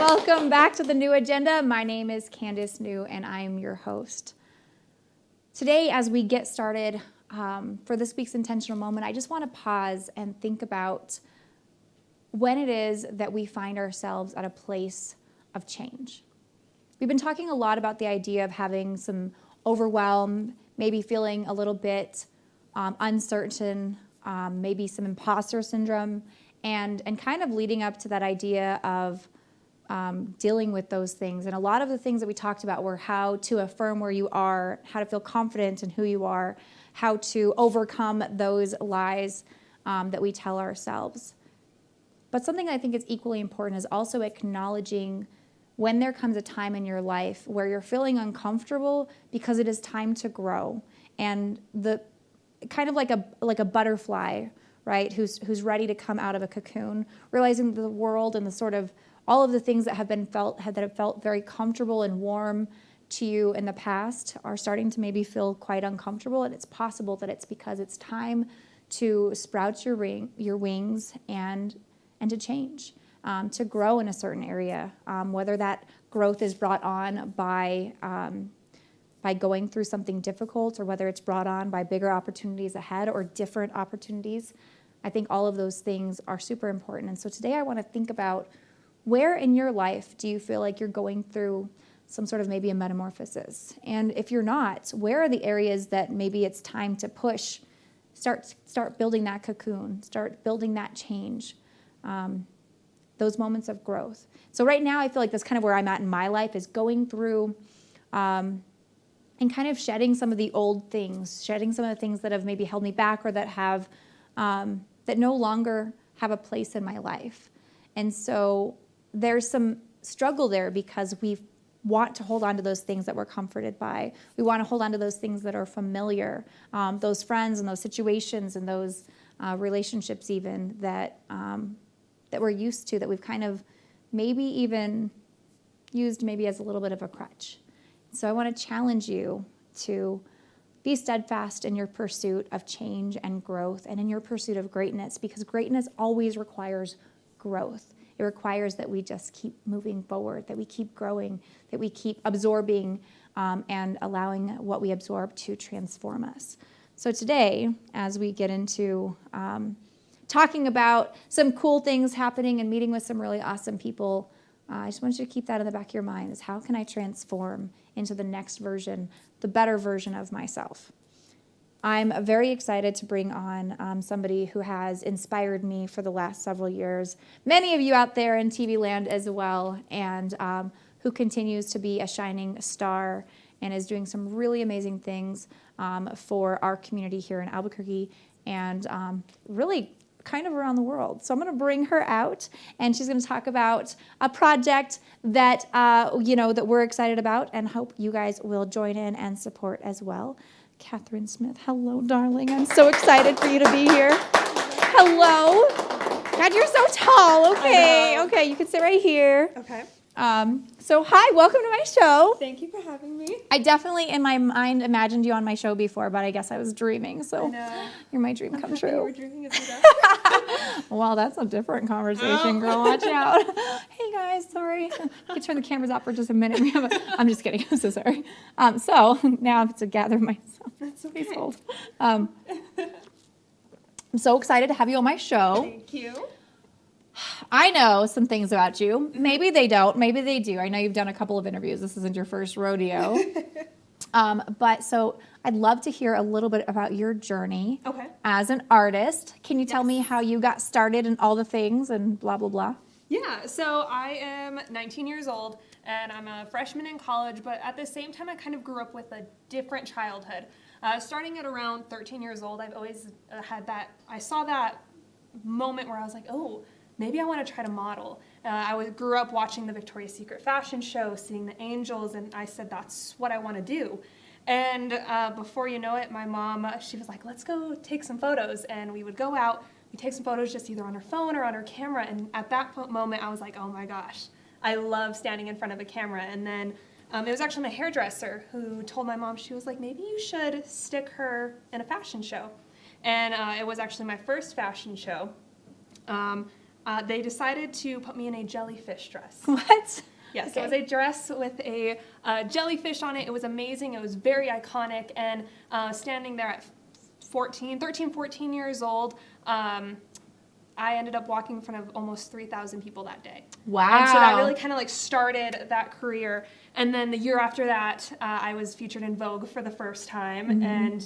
Welcome back to The New Agenda. My name is Candace New, and I'm your host. Today, as we get started for this week's intentional moment, I just want to pause and think about when it is that we find ourselves at a place of change. We've been talking a lot about the idea of having some overwhelm, maybe feeling a little bit uncertain, maybe some imposter syndrome, and kind of leading up to that idea of dealing with those things. And a lot of the things that we talked about were how to affirm where you are, how to feel confident in who you are, how to overcome those lies that we tell ourselves. But something I think is equally important is also acknowledging when there comes a time in your life where you're feeling uncomfortable because it is time to grow. And the kind of like a butterfly, right, who's ready to come out of a cocoon, realizing the world and the sort of all of the things that have felt very comfortable and warm to you in the past are starting to maybe feel quite uncomfortable. And it's possible that it's because it's time to sprout your wings and to change, to grow in a certain area, whether that growth is brought on by going through something difficult or whether it's brought on by bigger opportunities ahead or different opportunities. I think all of those things are super important. And so today I want to think about where in your life do you feel like you're going through some sort of maybe a metamorphosis? And if you're not, where are the areas that maybe it's time to push, start building that cocoon, start building that change, those moments of growth. So right now I feel like that's kind of where I'm at in my life, is going through and kind of shedding some of the old things, shedding some of the things that have maybe held me back or that have that no longer have a place in my life. And so there's some struggle there because we want to hold on to those things that we're comforted by. We want to hold on to those things that are familiar, those friends and those situations and those relationships even that we're used to, that we've kind of maybe even used maybe as a little bit of a crutch. So I want to challenge you to be steadfast in your pursuit of change and growth and in your pursuit of greatness, because greatness always requires growth. It requires that we just keep moving forward, that we keep growing, that we keep absorbing and allowing what we absorb to transform us. So today, as we get into talking about some cool things happening and meeting with some really awesome people, I just want you to keep that in the back of your mind, is how can I transform into the next version, the better version of myself? I'm very excited to bring on somebody who has inspired me for the last several years. Many of you out there in TV land as well, and who continues to be a shining star and is doing some really amazing things for our community here in Albuquerque and really kind of around the world. So I'm going to bring her out, and she's going to talk about a project that that we're excited about and hope you guys will join in and support as well. Catherine Smith, hello, darling. I'm so excited for you to be here. Hello. God, you're so tall. Okay, you can sit right here. Okay. So hi, welcome to my show. Thank you for having me. I definitely, in my mind, imagined you on my show before, but I guess I was dreaming. So you're my dream come true. You were dreaming as well. Well, that's a different conversation, girl. Watch out. Hey guys, sorry. You can turn the cameras off for just a minute. I'm just kidding. I'm so sorry. So now I have to gather myself. That's okay. Please hold. I'm so excited to have you on my show. Thank you. I know some things about you. Maybe they don't. Maybe they do. I know you've done a couple of interviews. This isn't your first rodeo. But so I'd love to hear a little bit about your journey as an artist. Can you tell me how you got started and all the things and blah, blah, blah? Yeah, so I am 19 years old, and I'm a freshman in college, but at the same time, I kind of grew up with a different childhood. Starting at around 13 years old, I've always had that, I saw that moment where I was like, oh, maybe I want to try to model. I grew up watching the Victoria's Secret fashion show, seeing the angels, and I said, that's what I want to do. And before you know it, my mom, she was like, let's go take some photos. And we would go out, we'd take some photos just either on her phone or on her camera. And at that moment, I was like, oh my gosh, I love standing in front of a camera. And then it was actually my hairdresser who told my mom, she was like, maybe you should stick her in a fashion show. And it was actually my first fashion show. They decided to put me in a jellyfish dress. What? Yes, Okay. it was a dress with a jellyfish on it. It was amazing. It was very iconic. And standing there at 13, 14 years old, I ended up walking in front of almost 3,000 people that day. Wow. And so that really kind of like started that career. And then the year after that, I was featured in Vogue for the first time. And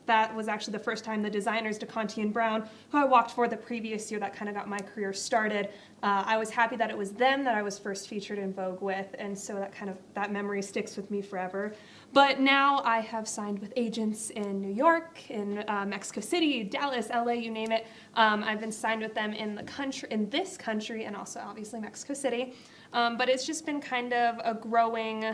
that was actually the first time the designers, DeConti and Brown, who I walked for the previous year, that kind of got my career started. I was happy that it was them that I was first featured in Vogue with. And so that memory sticks with me forever. But now I have signed with agents in New York, in Mexico City, Dallas, LA, you name it. I've been signed with them in this country, and also obviously Mexico City. But it's just been kind of a growing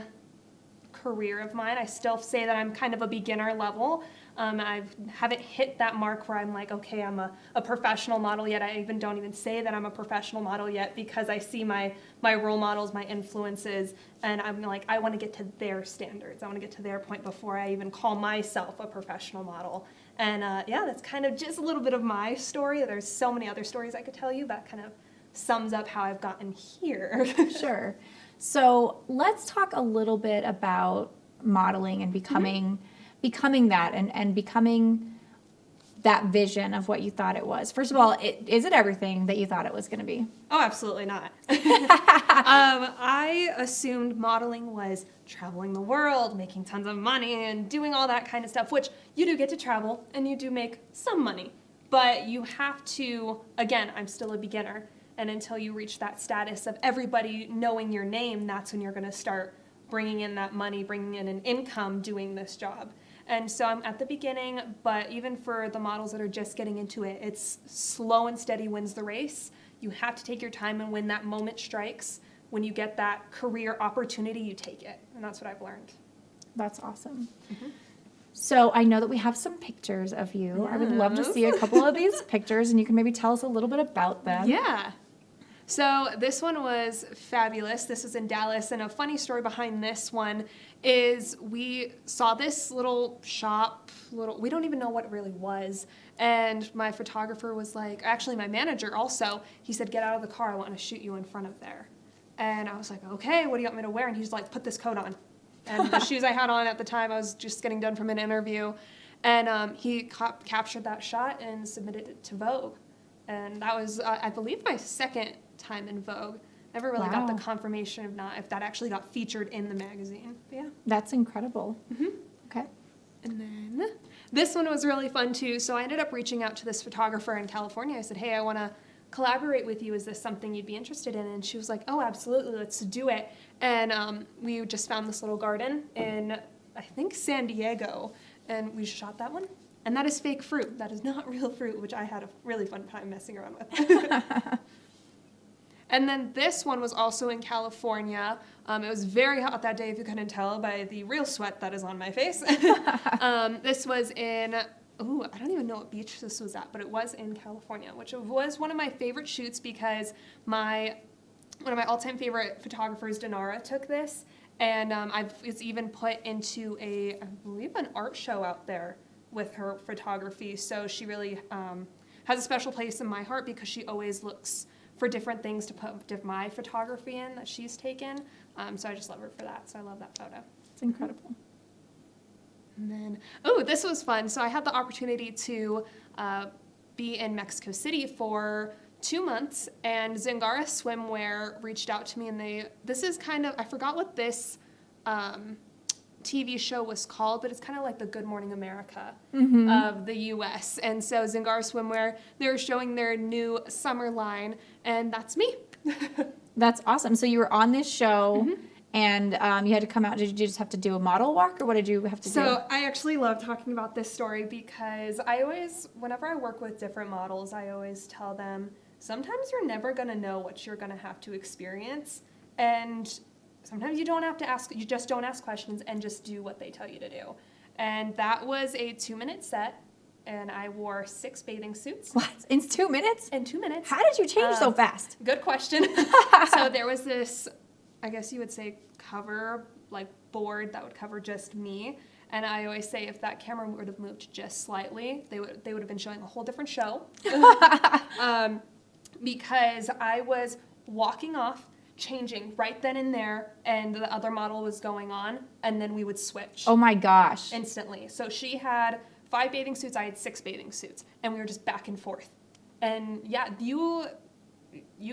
career of mine. I still say that I'm kind of a beginner level. I haven't hit that mark where I'm like, okay, I'm a professional model yet. I don't even say that I'm a professional model yet, because I see my role models, my influences, and I'm like, I want to get to their standards. I want to get to their point before I even call myself a professional model. And yeah, that's kind of just a little bit of my story. There's so many other stories I could tell you. That kind of sums up how I've gotten here. Sure. So let's talk a little bit about modeling and becoming that and becoming that vision of what you thought it was. First of all, is it everything that you thought it was going to be? Oh, absolutely not. I assumed modeling was traveling the world, making tons of money, and doing all that kind of stuff, which you do get to travel, and you do make some money. But you have to, again, I'm still a beginner, and until you reach that status of everybody knowing your name, that's when you're going to start bringing in that money, bringing in an income doing this job. And so I'm at the beginning, but even for the models that are just getting into it, it's slow and steady wins the race. You have to take your time, and when that moment strikes, when you get that career opportunity, you take it. And that's what I've learned. That's awesome. So I know that we have some pictures of you. Yes. I would love to see a couple of these pictures, and you can maybe tell us a little bit about them. Yeah. So this one was fabulous. This was in Dallas, and a funny story behind this one is we saw this little shop, we don't even know what it really was, and my photographer was like, actually my manager also, he said, get out of the car, I want to shoot you in front of there. And I was like, okay, what do you want me to wear? And he's like, put this coat on. And the shoes I had on at the time, I was just getting done from an interview, and he captured that shot and submitted it to Vogue. And that was, I believe, my second time in Vogue. Never really got the confirmation of if that actually got featured in the magazine. But yeah. That's incredible. Okay. And then this one was really fun too. So I ended up reaching out to this photographer in California. I said, hey, I want to collaborate with you. Is this something you'd be interested in? And she was like, oh, absolutely. Let's do it. And we just found this little garden in, I think, San Diego. And we shot that one. And that is fake fruit. That is not real fruit, which I had a really fun time messing around with. And then this one was also in California. It was very hot that day, if you couldn't tell by the real sweat that is on my face. This was in, I don't even know what beach this was at, but it was in California, which was one of my favorite shoots because one of my all-time favorite photographers, Denara, took this. And it's even put into I believe, an art show out there with her photography. So she really has a special place in my heart because she always looks for different things to put my photography in that she's taken. So I just love her for that. So I love that photo. It's incredible. And then, this was fun. So I had the opportunity to be in Mexico City for 2 months, and Zingara Swimwear reached out to me, and this is kind of, I forgot what this TV show was called, but it's kind of like the Good Morning America of the U.S. And so Zingara Swimwear, they're showing their new summer line, and that's me. That's awesome. So you were on this show, and you had to come out. Did you just have to do a model walk, or what did you have to do? So I actually love talking about this story because whenever I work with different models, I always tell them, sometimes you're never going to know what you're going to have to experience, and sometimes you just don't ask questions and just do what they tell you to do. And that was a 2-minute set, and I wore 6 bathing suits. What? In 2 minutes? In 2 minutes. How did you change so fast? Good question. So there was this, I guess you would say, cover, board that would cover just me. And I always say if that camera would have moved just slightly, they would have been showing a whole different show. because I was walking off, changing right then and there, and the other model was going on, and then we would switch Oh my gosh. instantly. So she had 5 bathing suits, I had 6 bathing suits, and we were just back and forth. And yeah, you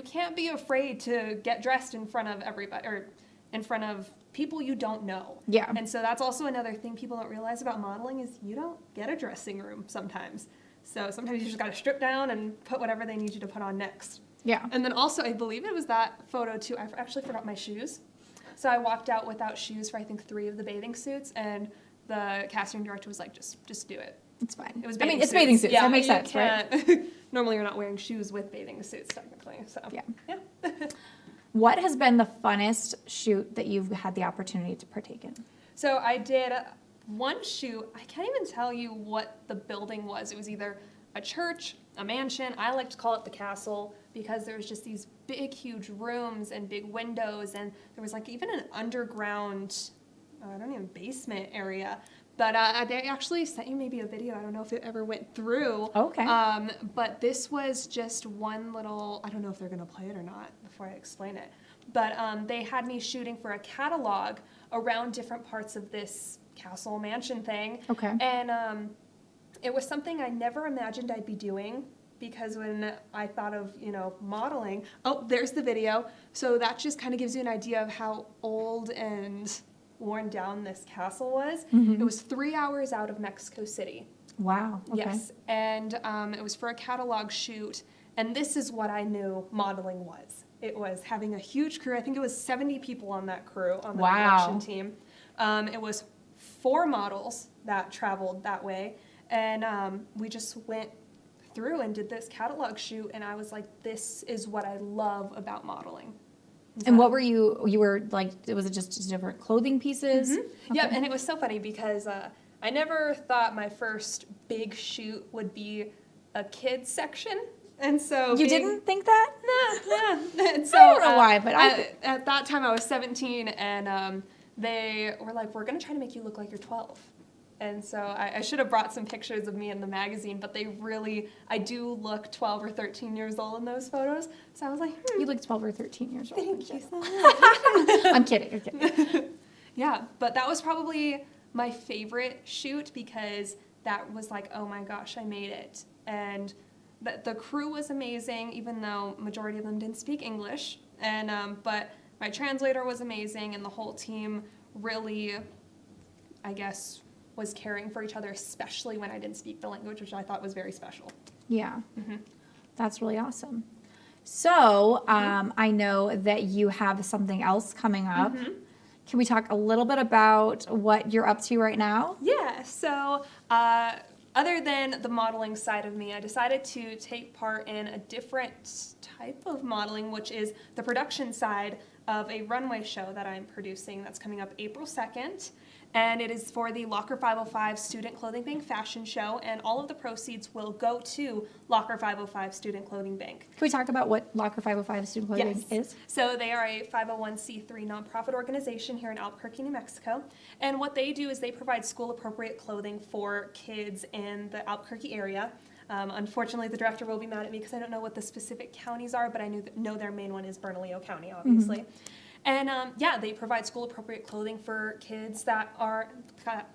can't be afraid to get dressed in front of everybody, or in front of people you don't know. Yeah. And so that's also another thing people don't realize about modeling is you don't get a dressing room sometimes. So sometimes you just got to strip down and put whatever they need you to put on next. Yeah. And then also, I believe it was that photo too, I actually forgot my shoes. So I walked out without shoes for I think 3 of the bathing suits, and the casting director was like, just do it. It's fine. It was I mean, bathing it's bathing suits. Yeah, That makes you sense, right? can't- Normally you're not wearing shoes with bathing suits technically, so. Yeah. What has been the funnest shoot that you've had the opportunity to partake in? So I did one shoot, I can't even tell you what the building was. It was either a church, a mansion. I like to call it the castle because there was just these big, huge rooms and big windows, and there was like even an underground, I don't even, basement area. But they actually sent you maybe a video. I don't know if it ever went through. Okay. But this was just one little, I don't know if they're going to play it or not before I explain it. But they had me shooting for a catalog around different parts of this castle mansion thing. Okay. And it was something I never imagined I'd be doing, because when I thought of, modeling, oh, there's the video. So that just kind of gives you an idea of how old and worn down this castle was. Mm-hmm. It was 3 hours out of Mexico City. Wow. Okay. Yes. And it was for a catalog shoot. And this is what I knew modeling was. It was having a huge crew. I think it was 70 people on that crew, on the production team. It was 4 models that traveled that way. And we just went through and did this catalog shoot. And I was like, this is what I love about modeling. And what were you were like, was it just different clothing pieces? Mm-hmm. Okay. Yeah, and it was so funny because I never thought my first big shoot would be a kids section. And so You didn't think that? Nah. And so, I don't know why, but at that time I was 17, and they were like, we're going to try to make you look like you're 12. And so I should have brought some pictures of me in the magazine, but I do look 12 or 13 years old in those photos. So I was like, You look 12 or 13 years old. thank you so much. I'm kidding. Yeah, but that was probably my favorite shoot because that was like, oh my gosh, I made it. And the crew was amazing, even though majority of them didn't speak English. And but my translator was amazing, and the whole team really, I guess, was caring for each other, especially when I didn't speak the language, which I thought was very special. Yeah. Mm-hmm. That's really awesome. So I know that you have something else coming up. Mm-hmm. Can we talk a little bit about what you're up to right now? Yeah, so other than the modeling side of me, I decided to take part in a different type of modeling, which is the production side of a runway show that I'm producing that's coming up April 2nd. And it is for the Locker 505 Student Clothing Bank Fashion Show, and all of the proceeds will go to Locker 505 Student Clothing Bank. Can we talk about what Locker 505 Student Clothing is? So they are a 501c3 nonprofit organization here in Albuquerque, New Mexico. And what they do is they provide school-appropriate clothing for kids in the Albuquerque area. Unfortunately, the director will be mad at me because I don't know what the specific counties are, but I know their main one is Bernalillo County, obviously. Mm-hmm. And they provide school-appropriate clothing for kids that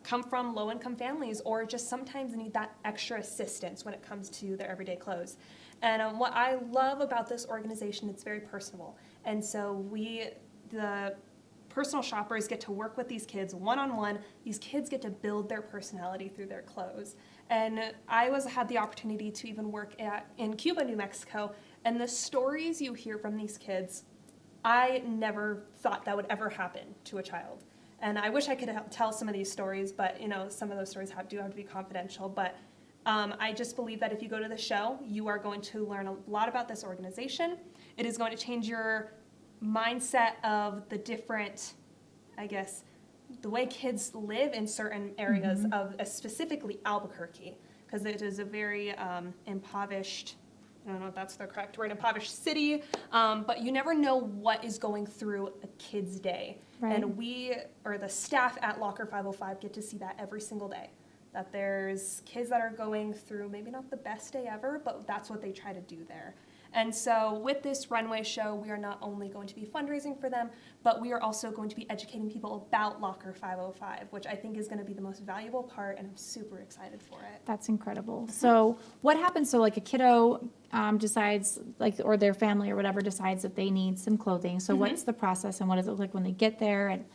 come from low-income families or just sometimes need that extra assistance when it comes to their everyday clothes. And what I love about this organization, it's very personable. And so the personal shoppers, get to work with these kids one-on-one. These kids get to build their personality through their clothes. And I had the opportunity to even work in Cuba, New Mexico, and the stories you hear from these kids, I never thought that would ever happen to a child. And I wish I could tell some of these stories, but some of those stories do have to be confidential. But I just believe that if you go to the show, you are going to learn a lot about this organization. It is going to change your mindset of the different, I guess, the way kids live in certain areas mm-hmm. of specifically Albuquerque, because it is a very impoverished, I don't know if that's the correct word, impoverished city, but you never know what is going through a kid's day. Right. And the staff at Locker 505 get to see that every single day, that there's kids that are going through maybe not the best day ever, but that's what they try to do there. And so with this runway show, we are not only going to be fundraising for them, but we are also going to be educating people about Locker 505, which I think is going to be the most valuable part, and I'm super excited for it. That's incredible. So what happens, so like a kiddo decides, like, or their family or whatever decides that they need some clothing. So what's the process, and what does it look like when they get there? And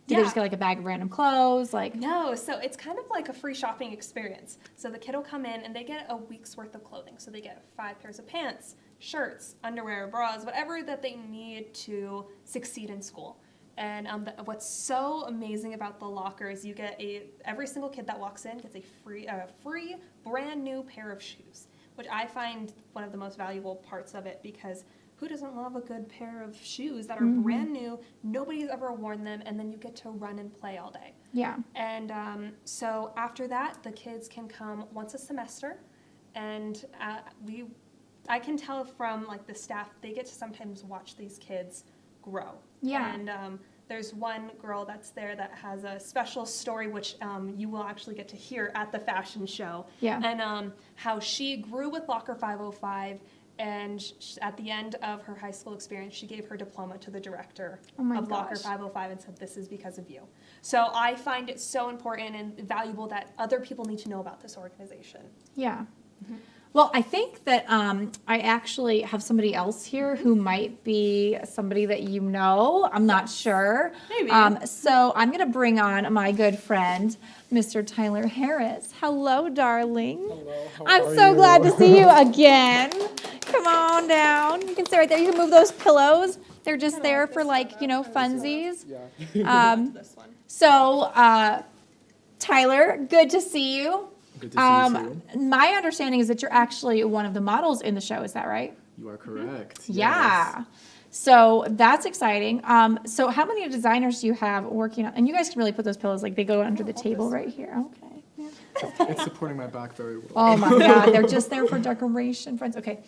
do they just get like a bag of random clothes? Like, no, so it's kind of like a free shopping experience. So the kid will come in and they get a week's worth of clothing. So they get 5 pairs of pants, shirts, underwear, bras, whatever that they need to succeed in school. And what's so amazing about the locker is you get every single kid that walks in gets a free brand new pair of shoes, which I find one of the most valuable parts of it, because who doesn't love a good pair of shoes that are brand new, nobody's ever worn them, and then you get to run and play all day. yeah. And so after that, the kids can come once a semester, and I can tell from like the staff, they get to sometimes watch these kids grow. Yeah. And there's one girl that's there that has a special story, which you will actually get to hear at the fashion show. Yeah. And how she grew with Locker 505, and at the end of her high school experience, she gave her diploma to the director of Locker 505 and said, "This is because of you." So I find it so important and valuable that other people need to know about this organization. Yeah. Well, I think that I actually have somebody else here who might be somebody that you know. I'm not sure. Maybe. So I'm going to bring on my good friend, Mr. Tyler Harris. Hello, darling. Hello, how I'm are so you? glad to see you again. Come on down. You can sit right there. You can move those pillows. They're just there for like, you know, funsies. Yeah. This one. So, Tyler, good to see you. Good to see you too. My understanding is that you're actually one of the models in the show. Is that right? You are correct. Yeah. Yes. So that's exciting. So how many designers do you have working on? And you guys can really put those pillows, like they go under the table right here. Okay. Yeah. It's supporting my back very well. Oh my God, they're just there for decoration, friends. Okay.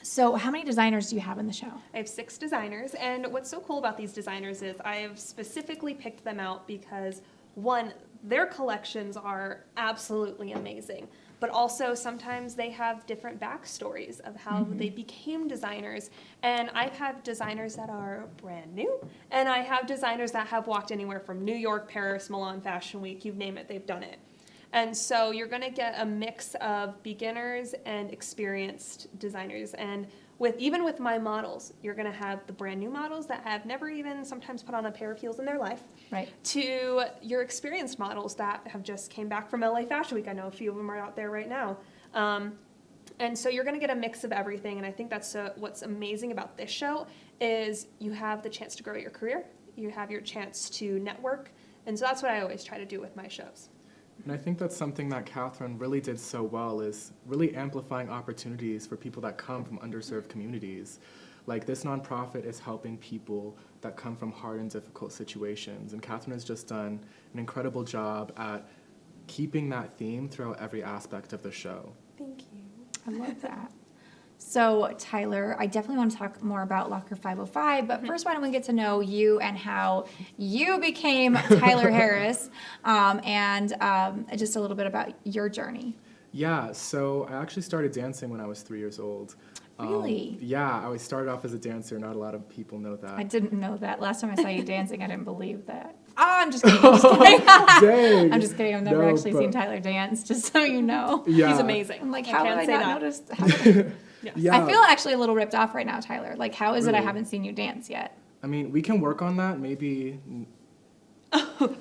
So how many designers do you have in the show? I have 6 designers, and what's so cool about these designers is I have specifically picked them out because, one, their collections are absolutely amazing, but also sometimes they have different backstories of how they became designers. And I've had designers that are brand new, and I have designers that have walked anywhere from New York, Paris, Milan Fashion Week, you name it, they've done it. And so you're going to get a mix of beginners and experienced designers. And even with my models, you're going to have the brand new models that have never even sometimes put on a pair of heels in their life, Right. to your experienced models that have just came back from LA Fashion Week. I know a few of them are out there right now. And so you're going to get a mix of everything. And I think that's what's amazing about this show is you have the chance to grow your career. You have your chance to network. And so that's what I always try to do with my shows. And I think that's something that Catherine really did so well, is really amplifying opportunities for people that come from underserved communities. Like, this nonprofit is helping people that come from hard and difficult situations. And Catherine has just done an incredible job at keeping that theme throughout every aspect of the show. Thank you. I love that. So, Tyler, I definitely want to talk more about Locker 505, but first, why don't we get to know you and how you became Tyler Harris, and just a little bit about your journey. Yeah, so I actually started dancing when I was 3 years old. Really? Yeah, I started off as a dancer. Not a lot of people know that. I didn't know that. Last time I saw you dancing, I didn't believe that. Oh, I'm just kidding. I'm just kidding. Dang. I'm just kidding. I've never No, actually but- seen Tyler dance, just so you know. Yeah. He's amazing. I'm like, I how can't did I say not that. notice? Yeah. I feel actually a little ripped off right now, Tyler. Like, how is it I Really? haven't seen you dance yet? I mean, we can work on that. Maybe.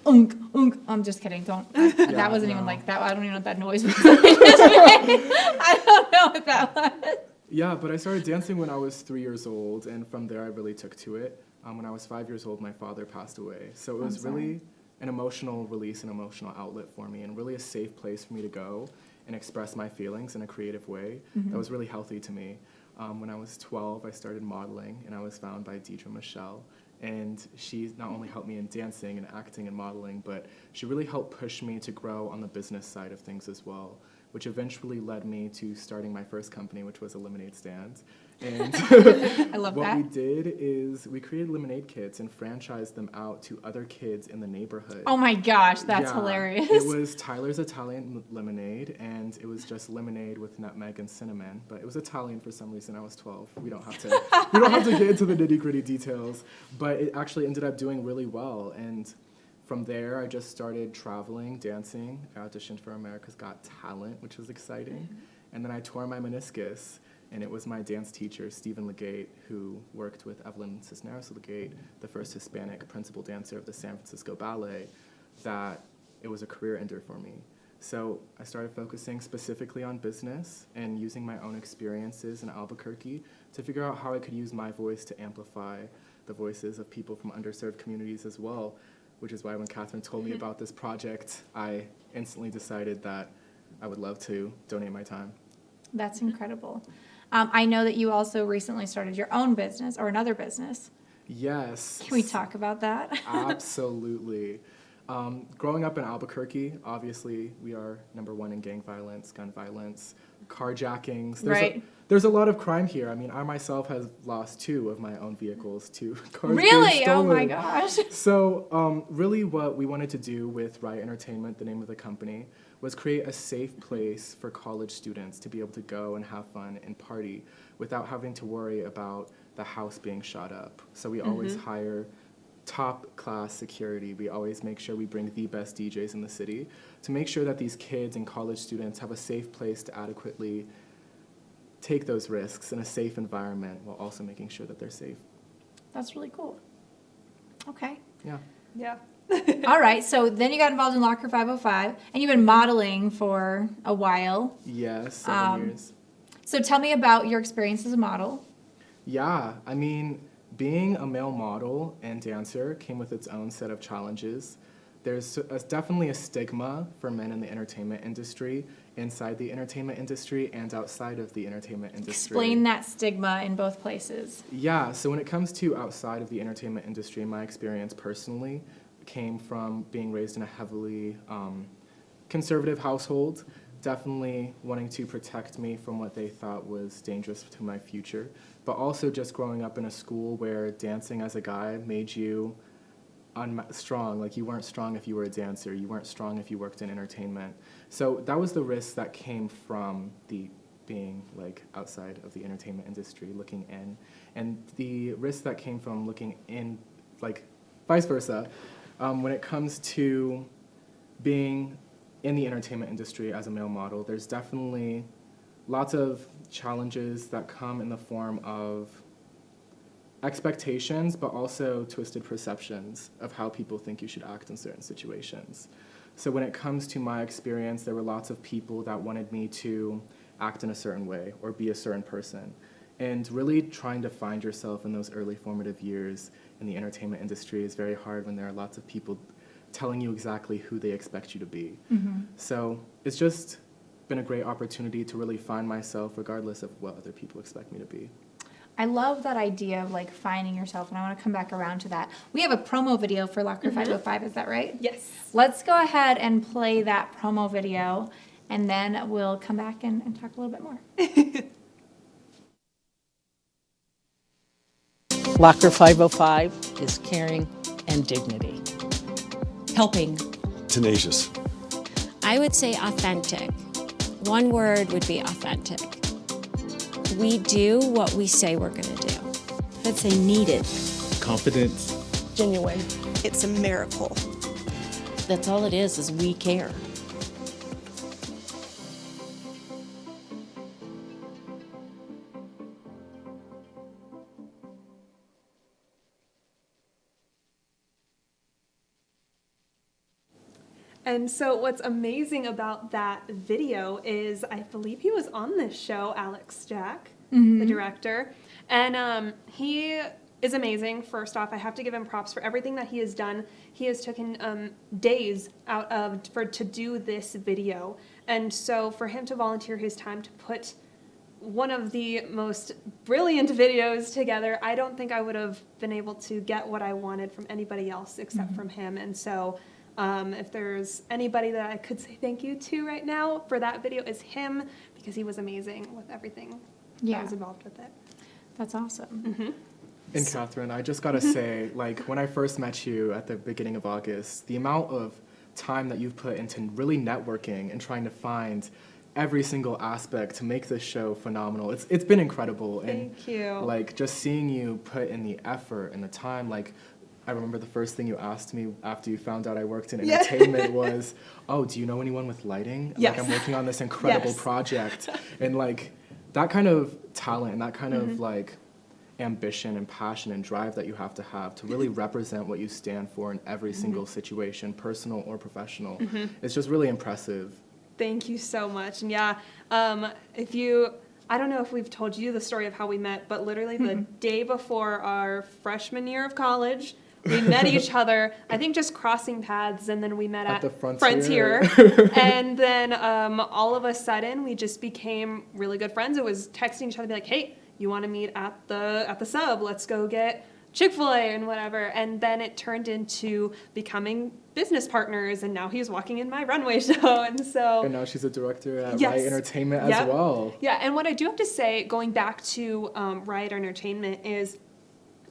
Unk, unk. I'm just kidding. Don't. That wasn't even no. like that. I don't even know what that noise was. I don't know what that was. Yeah, but I started dancing when I was 3 years old, and from there I really took to it. When I was 5 years old, my father passed away. So it was really an emotional release, an emotional outlet for me, and really a safe place for me to go and express my feelings in a creative way. That was really healthy to me. When I was 12, I started modeling, and I was found by Deidre Michelle. And she not only helped me in dancing and acting and modeling, but she really helped push me to grow on the business side of things as well. which eventually led me to starting my first company, which was a lemonade stand. And I love what that. we did is we created lemonade kits and franchised them out to other kids in the neighborhood. Oh my gosh, that's Yeah, hilarious. It was Tyler's Italian lemonade, and it was just lemonade with nutmeg and cinnamon. But it was Italian for some reason. I was 12. We don't have to get into the nitty-gritty details. But it actually ended up doing really well. And from there, I just started traveling, dancing. I auditioned for America's Got Talent, which was exciting. And then I tore my meniscus. And it was my dance teacher, Stephen Legate, who worked with Evelyn Cisneros Legate, the first Hispanic principal dancer of the San Francisco Ballet, that it was a career ender for me. So I started focusing specifically on business and using my own experiences in Albuquerque to figure out how I could use my voice to amplify the voices of people from underserved communities as well, which is why when Catherine told me about this project, I instantly decided that I would love to donate my time. That's incredible. I know that you also recently started your own business or another business. Yes. Can we talk about that? Absolutely. Growing up in Albuquerque, obviously we are #1 in gang violence, gun violence, carjackings. There's a lot of crime here. I mean, I myself have lost 2 of my own vehicles to cars being Really? stolen. Oh my gosh. So really what we wanted to do with Riot Entertainment, the name of the company, was create a safe place for college students to be able to go and have fun and party without having to worry about the house being shot up. So we always hire top-class security. We always make sure we bring the best DJs in the city to make sure that these kids and college students have a safe place to adequately take those risks in a safe environment while also making sure that they're safe. That's really cool. Okay. Yeah. Yeah. All right. So then you got involved in Locker 505, and you've been modeling for a while. Yes, 7 years. So tell me about your experience as a model. Yeah, I mean, being a male model and dancer came with its own set of challenges. There's definitely a stigma for men in the entertainment industry, inside the entertainment industry and outside of the entertainment industry. Explain that stigma in both places. Yeah, so when it comes to outside of the entertainment industry, my experience personally came from being raised in a heavily conservative household, definitely wanting to protect me from what they thought was dangerous to my future, but also just growing up in a school where dancing as a guy made you strong. Like, you weren't strong if you were a dancer, you weren't strong if you worked in entertainment. So that was the risk that came from the being like outside of the entertainment industry, looking in, and the risk that came from looking in, like vice versa, when it comes to being in the entertainment industry as a male model. There's definitely lots of challenges that come in the form of expectations, but also twisted perceptions of how people think you should act in certain situations. So when it comes to my experience, there were lots of people that wanted me to act in a certain way or be a certain person. And really trying to find yourself in those early formative years in the entertainment industry is very hard when there are lots of people telling you exactly who they expect you to be. So it's just been a great opportunity to really find myself regardless of what other people expect me to be. I love that idea of like finding yourself, and I want to come back around to that. We have a promo video for Locker 505, is that right? Yes. Let's go ahead and play that promo video, and then we'll come back and talk a little bit more. Locker 505 is caring and dignity. Helping. Tenacious. I would say authentic. One word would be authentic. We do what we say we're going to do. I'd say needed. Confidence. Genuine. It's a miracle. That's all it is we care. And so what's amazing about that video is I believe he was on this show, Alex Jack, the director. And he is amazing. First off, I have to give him props for everything that he has done. He has taken days out of to do this video. And so for him to volunteer his time to put one of the most brilliant videos together, I don't think I would have been able to get what I wanted from anybody else except from him. And so If there's anybody that I could say thank you to right now for that video, is him, because he was amazing with everything that was involved with it. That's awesome. And Catherine, I just gotta say, like, when I first met you at the beginning of August, the amount of time that you've put into really networking and trying to find every single aspect to make this show phenomenal, it's been incredible. Thank you. Like, just seeing you put in the effort and the time, like, I remember the first thing you asked me after you found out I worked in entertainment was, oh, do you know anyone with lighting? Yes. Like, I'm working on this incredible Yes. project. And, like, that kind of talent and that kind of, like, ambition and passion and drive that you have to really represent what you stand for in every single situation, personal or professional, it's just really impressive. Thank you so much. And yeah, I don't know if we've told you the story of how we met, but literally the day before our freshman year of college, we met each other, I think just crossing paths, and then we met at the Frontier. And then all of a sudden, we just became really good friends. It was texting each other, be like, hey, you want to meet at the sub? Let's go get Chick-fil-A and whatever. And then it turned into becoming business partners, and now he's walking in my runway show. And now she's a director at Yes. Riot Entertainment Yep. as well. Yeah, and what I do have to say, going back to Riot Entertainment, is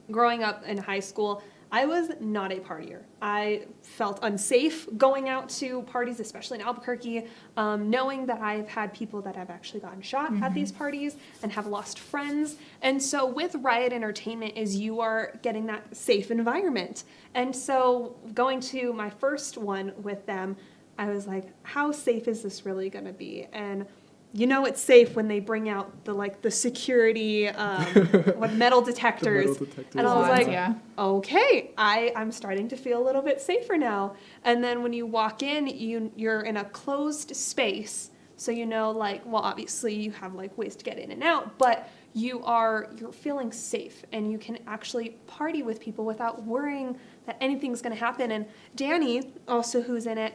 growing up in high school, I was not a partier. I felt unsafe going out to parties, especially in Albuquerque, knowing that I've had people that have actually gotten shot at these parties and have lost friends. And so with Riot Entertainment is you are getting that safe environment. And so going to my first one with them, I was like, how safe is this really going to be? And you know it's safe when they bring out the security metal detectors. metal detectors. And I was like, Yeah. okay, I'm starting to feel a little bit safer now. And then when you walk in, you're in a closed space, so you know, well, obviously you have ways to get in and out, but you're feeling safe, and you can actually party with people without worrying that anything's going to happen. And Danny, also who's in it,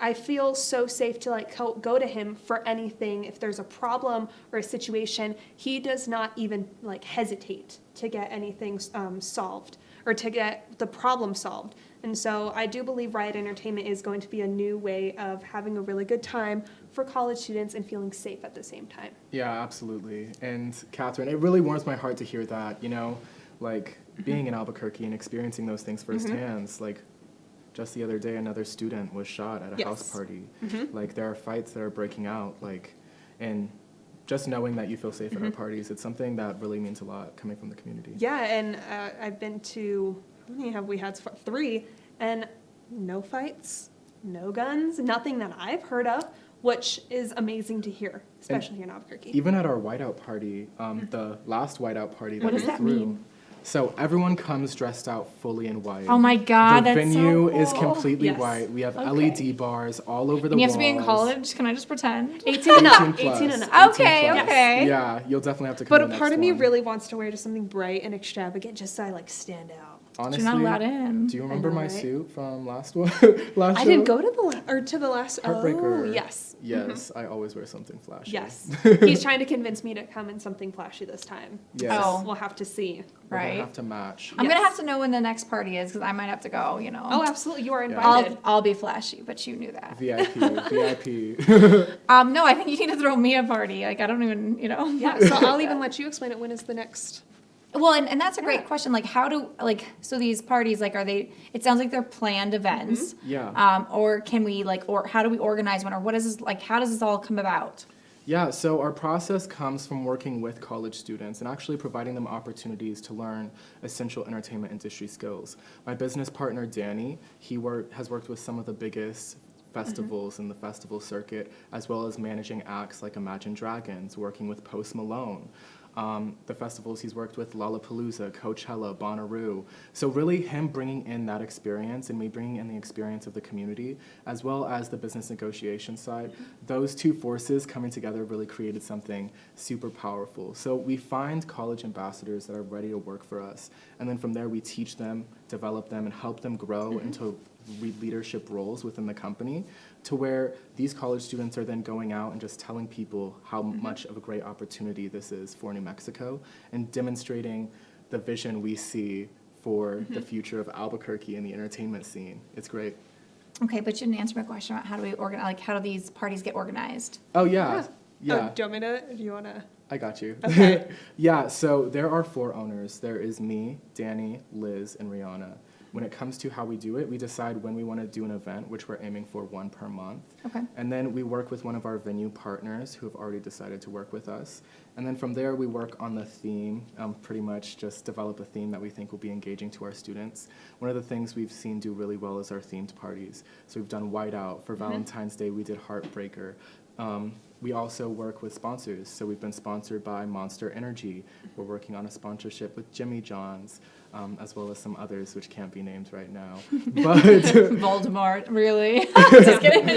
I feel so safe to go to him for anything. If there's a problem or a situation, he does not even hesitate to get anything solved or to get the problem solved. And so I do believe Riot Entertainment is going to be a new way of having a really good time for college students and feeling safe at the same time. Yeah, absolutely. And Catherine, it really warms my heart to hear that, being in Albuquerque and experiencing those things firsthand, just the other day, another student was shot at a house party. There are fights that are breaking out, and just knowing that you feel safe at our parties, it's something that really means a lot coming from the community. Yeah, and I've been to, how many have we had? 3, and no fights, no guns, nothing that I've heard of, which is amazing to hear, especially here in Albuquerque. Even at our whiteout party, the last whiteout party that What we does that threw. mean? So everyone comes dressed out fully in white. Oh my God, The that's venue so is cool. completely Yes. white. We have Okay. LED bars all over the And you walls. have to be in college? Can I just pretend? 18 and up. 18 plus. 18 and up. Okay, 18 plus. okay. Yeah, you'll definitely have to come But to a the part next of me one. really wants to wear just something bright and extravagant, just so I stand out. Honestly, You're not allowed in. do you remember know, my right? suit from last one? last I show? didn't go to the last. Heartbreaker. Oh, yes. Yes, I always wear something flashy. Yes. He's trying to convince me to come in something flashy this time. Yes. Oh. We'll have to see. We're gonna Right. have to match. I'm gonna Yes. have to know when the next party is because I might have to go. Oh, absolutely. You are invited. I'll be flashy, but you knew that. VIP. No, I think you need to throw me a party. I don't even, Yeah, so I'll even let you explain it. When is the next? Well, and that's a great question. How do so these parties are they? It sounds like they're planned events. Yeah. Or can we or how do we organize one? Or what is this how does this all come about? Yeah, so our process comes from working with college students and actually providing them opportunities to learn essential entertainment industry skills. My business partner, Danny, has worked with some of the biggest festivals in the festival circuit, as well as managing acts like Imagine Dragons, working with Post Malone. The festivals he's worked with, Lollapalooza, Coachella, Bonnaroo. So really him bringing in that experience and me bringing in the experience of the community, as well as the business negotiation side, those two forces coming together really created something super powerful. So we find college ambassadors that are ready to work for us, and then from there we teach them, develop them, and help them grow into leadership roles within the company, to where these college students are then going out and just telling people how much of a great opportunity this is for New Mexico and demonstrating the vision we see for the future of Albuquerque and the entertainment scene. It's great. Okay, but you didn't answer my question about how do we organize, like how do these parties get organized? Oh, yeah. Oh, Yeah. do you want me to? Do you want to? I got you. Okay. Yeah, so there are 4 owners. There is me, Danny, Liz, and Rihanna. When it comes to how we do it, we decide when we want to do an event, which we're aiming for 1 per month. Okay. And then we work with one of our venue partners who have already decided to work with us. And then from there, we work on the theme, pretty much just develop a theme that we think will be engaging to our students. One of the things we've seen do really well is our themed parties. So we've done Whiteout. For Valentine's Day, we did Heartbreaker. We also work with sponsors. So we've been sponsored by Monster Energy. We're working on a sponsorship with Jimmy John's, as well as some others which can't be named right now. But Voldemort, really? Just kidding.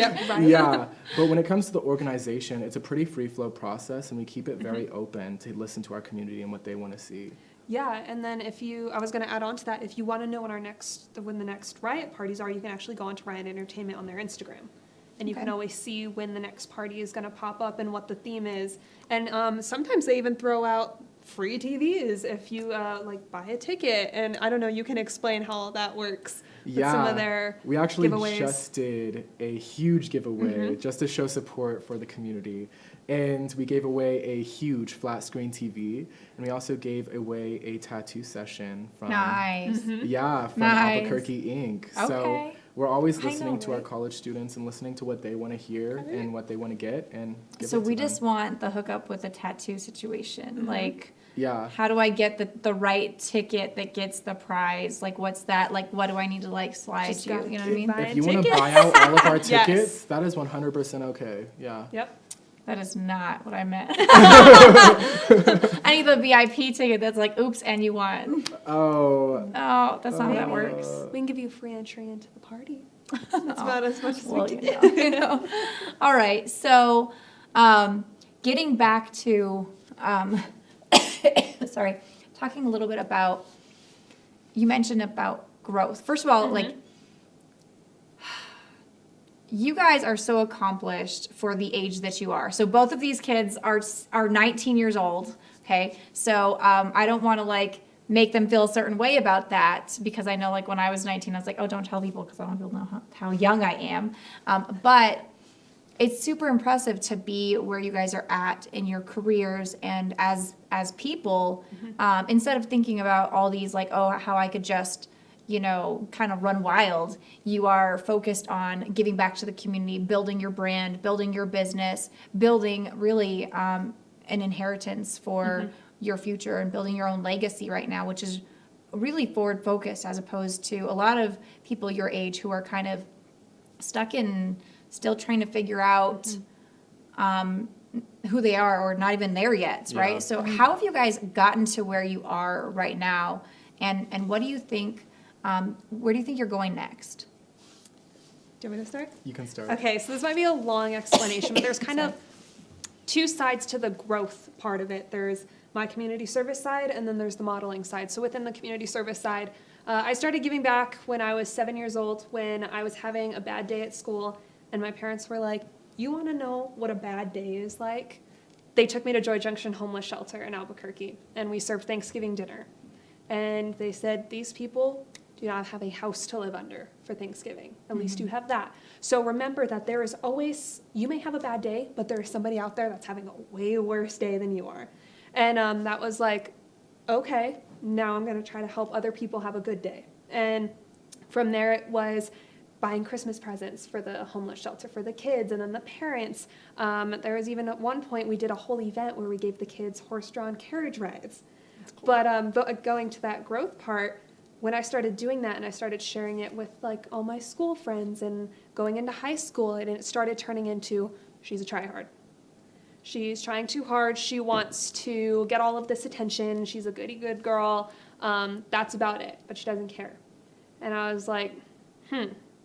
yeah, but when it comes to the organization, it's a pretty free-flow process, and we keep it very open to listen to our community and what they want to see. Yeah, and then I was going to add on to that, if you want to know when the next Riot parties are, you can actually go onto Riot Entertainment on their Instagram. And you Okay. can always see when the next party is going to pop up and what the theme is. And sometimes they even throw out free TVs if you buy a ticket. And I don't know, you can explain how all that works with some of their we actually giveaways. just did a huge giveaway just to show support for the community. And we gave away a huge flat screen TV, and we also gave away a tattoo session from Nice. Yeah, from Nice. Albuquerque Inc. So Okay. we're always I know, listening to our right? college students and listening to what they want to hear and what they want to get, and give So it to we them. just want the hookup with the tattoo situation. Like, Yeah. how do I get the right ticket that gets the prize? Like, what's that? Like, what do I need to like slide Just you? gotta You know what I keep mean? buying If you want to tickets. buy out all of our Yes. tickets, that is 100% okay. Yeah. Yep. That is not what I meant. I need the VIP ticket that's like, oops, and you won. Oh. Oh, that's not how that works. We can give you free entry into the party. That's about as much as Well, we can you get. know, you know. All right, so getting back to, sorry, talking a little bit about, you mentioned about growth. First of all, like, you guys are so accomplished for the age that you are. So both of these kids are 19 years old, okay? So I don't want to, like, make them feel a certain way about that, because I know, like, when I was 19, I was like, oh, don't tell people, because I don't want people to know how young I am. But it's super impressive to be where you guys are at in your careers and as people, instead of thinking about all these, like, oh, how I could just, you know, kind of run wild. You are focused on giving back to the community, building your brand, building your business, building really an inheritance for your future, and building your own legacy right now, which is really forward focused, as opposed to a lot of people your age who are kind of stuck in still trying to figure out who they are, or not even there yet, right? Yeah. So how have you guys gotten to where you are right now, and what do you think, where do you think you're going next? Do you want me to start? You can start. Okay, so this might be a long explanation, but there's kind of two sides to the growth part of it. There's my community service side, and then there's the modeling side. So within the community service side, I started giving back when I was 7 years old, when I was having a bad day at school, and my parents were like, you want to know what a bad day is like? They took me to Joy Junction Homeless Shelter in Albuquerque, and we served Thanksgiving dinner. And they said, these people do not have a house to live under for Thanksgiving. At least you have that. So remember that there is always, you may have a bad day, but there is somebody out there that's having a way worse day than you are. And that was like, okay, now I'm going to try to help other people have a good day. And from there it was buying Christmas presents for the homeless shelter for the kids and then the parents. There was even at one point we did a whole event where we gave the kids horse-drawn carriage rides. Cool. But going to that growth part, when I started doing that and I started sharing it with like all my school friends and going into high school, and it started turning into, she's a tryhard. She's trying too hard. She wants to get all of this attention. She's a goody good girl. That's about it, but she doesn't care. And I was like,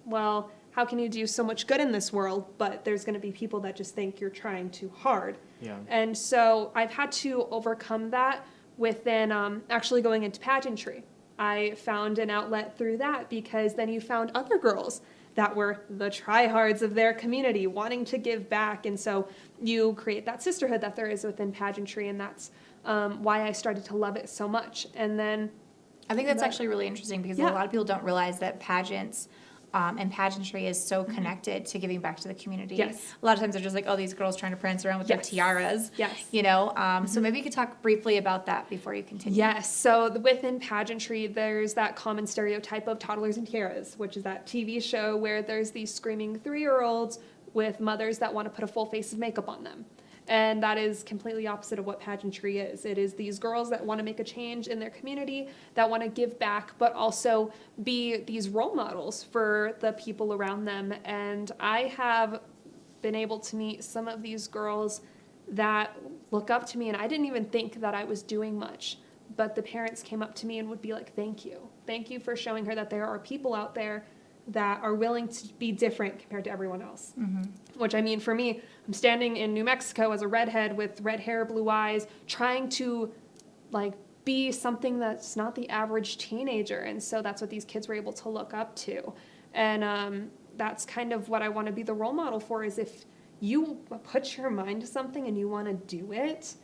well, how can you do so much good in this world, but there's going to be people that just think you're trying too hard. Yeah. And so I've had to overcome that within actually going into pageantry. I found an outlet through that, because then you found other girls that were the tryhards of their community wanting to give back. And so you create that sisterhood that there is within pageantry, and that's why I started to love it so much. And then I think that's actually really interesting, because a Yeah. lot of people don't realize that pageants and pageantry is so connected to giving back to the community. Yes. A lot of times they're just like, oh, these girls trying to prance around with their Yes. tiaras. Yes. You know, so maybe you could talk briefly about that before you continue. Yes, so within pageantry, there's that common stereotype of Toddlers and Tiaras, which is that TV show where there's these screaming 3-year-olds with mothers that want to put a full face of makeup on them. And that is completely opposite of what pageantry is. It is these girls that want to make a change in their community, that want to give back, but also be these role models for the people around them. And I have been able to meet some of these girls that look up to me, and I didn't even think that I was doing much. But the parents came up to me and would be like, thank you. Thank you for showing her that there are people out there that are willing to be different compared to everyone else. Which, I mean, for me, I'm standing in New Mexico as a redhead with red hair, blue eyes, trying to like be something that's not the average teenager. And so that's what these kids were able to look up to. And that's kind of what I want to be the role model for, is if you put your mind to something and you want to do it,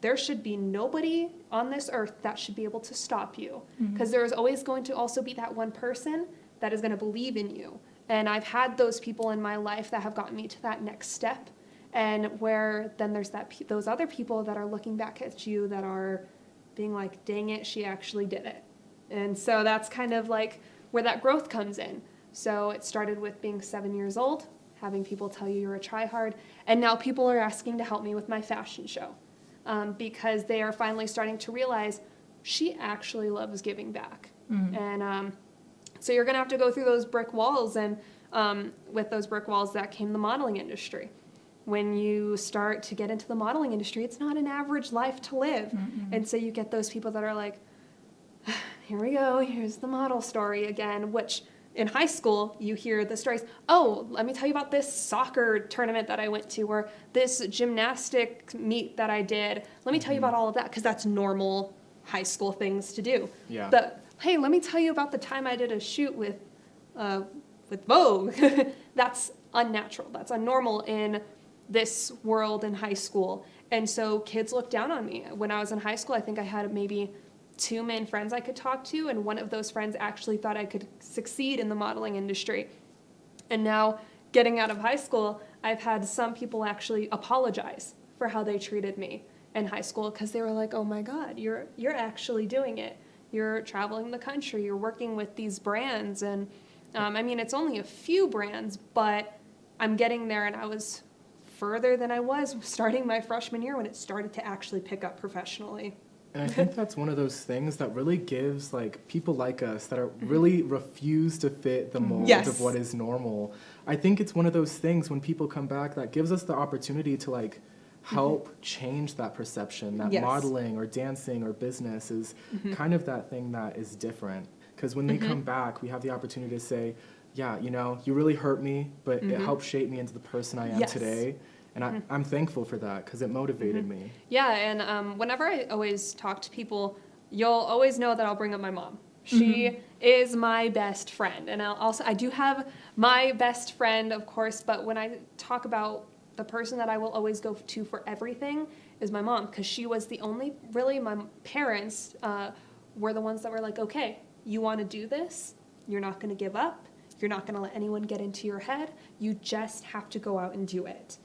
there should be nobody on this earth that should be able to stop you. Because there's always going to also be that one person that is going to believe in you. And I've had those people in my life that have gotten me to that next step. And where then there's those other people that are looking back at you that are being like, dang it, she actually did it. And so that's kind of like where that growth comes in. So it started with being 7 years old, having people tell you you're a tryhard. And now people are asking to help me with my fashion show. Because they are finally starting to realize she actually loves giving back. And so you're going to have to go through those brick walls, and with those brick walls that came the modeling industry. When you start to get into the modeling industry, it's not an average life to live. And so you get those people that are like, here we go, here's the model story again, which in high school, you hear the stories, oh, let me tell you about this soccer tournament that I went to, or this gymnastic meet that I did. Let me tell you about all of that, because that's normal high school things to do. Yeah. But hey, let me tell you about the time I did a shoot with Vogue. That's unnatural. That's unnormal in this world in high school. And so kids look down on me. When I was in high school, I think I had maybe 2 main friends I could talk to, and one of those friends actually thought I could succeed in the modeling industry. And now, getting out of high school, I've had some people actually apologize for how they treated me in high school, because they were like, oh my God, you're actually doing it. You're traveling the country, you're working with these brands, and I mean, it's only a few brands, but I'm getting there, and I was further than I was starting my freshman year when it started to actually pick up professionally. And I think that's one of those things that really gives like people like us that are really refuse to fit the mold Yes. of what is normal. I think it's one of those things when people come back that gives us the opportunity to like help change that perception, that Yes. modeling or dancing or business is kind of that thing that is different. Because when they come back, we have the opportunity to say, yeah, you know, you really hurt me, but it helped shape me into the person I am Yes. today. And I'm thankful for that, because it motivated me. Yeah, and whenever I always talk to people, you'll always know that I'll bring up my mom. She is my best friend, and I do have my best friend, of course, but when I talk about the person that I will always go to for everything is my mom, because she was the only, really, my parents were the ones that were like, okay, you want to do this, you're not going to give up, you're not going to let anyone get into your head, you just have to go out and do it.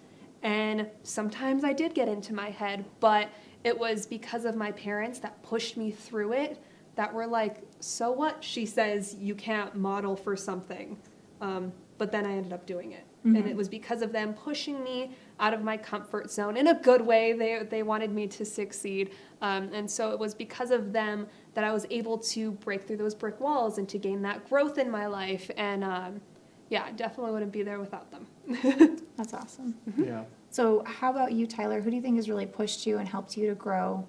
And sometimes I did get into my head, but it was because of my parents that pushed me through it, that were like, so what? She says you can't model for something. But then I ended up doing it. And it was because of them pushing me out of my comfort zone in a good way. They wanted me to succeed. And so it was because of them that I was able to break through those brick walls and to gain that growth in my life. And yeah, I definitely wouldn't be there without them. That's awesome. Yeah. So how about you, Tyler? Who do you think has really pushed you and helped you to grow